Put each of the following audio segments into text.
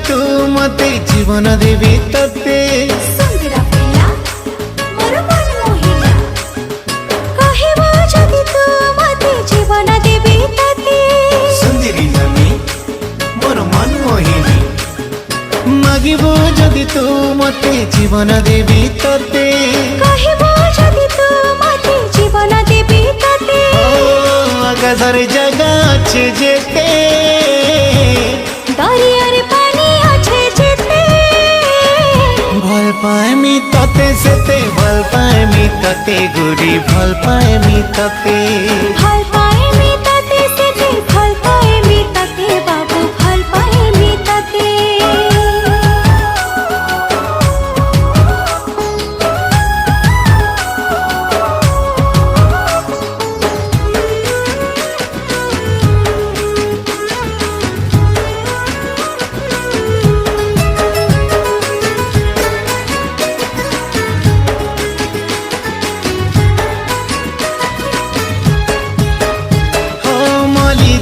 तू मते जीवन देवी तते सुंदरा पिला मोर मन मोहिला कहबो जदि तू मते जीवन देवी तते सुंदरी नमी मोर मन मोहिनी मागिबो जदि तू मते जीवन देवी तते कहबो जदि तू मते जीवन देवी तते आकाशर जगह আছে যেতে दरियार पानी আছে যেতে ভাল পাইমি ততে সেতে ভাল পাইমি ততে গুড়ি ভাল পাইমি ততে ভাল পাইমি ততে সেতে ভাল পাইমি ততে বাবু ভাল পাইমি ততে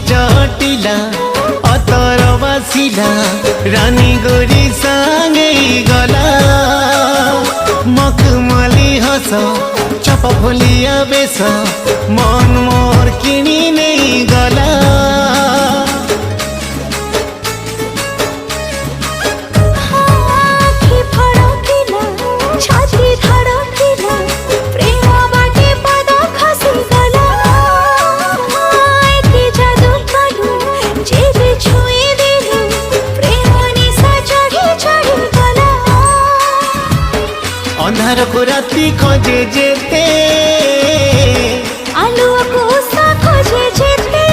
जटिला अतर बासिला रानी गोरी सांगे गला मखमली हस चप भोलिया बेस मन मोर किनी नहीं गला आँखी फड़किला छाती धड़किला प्रेम बाटे पद खसी गला एते जादू कलू जेबे छुए दिलू प्रेम निशा चढ़ी चढ़ी गला अंधार को राती खोजे जेते आलू को सा खोजे जेते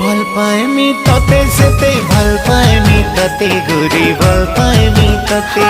भल पाएमी तते सेते भल पाएमी तते गुरी भल पाएमी तते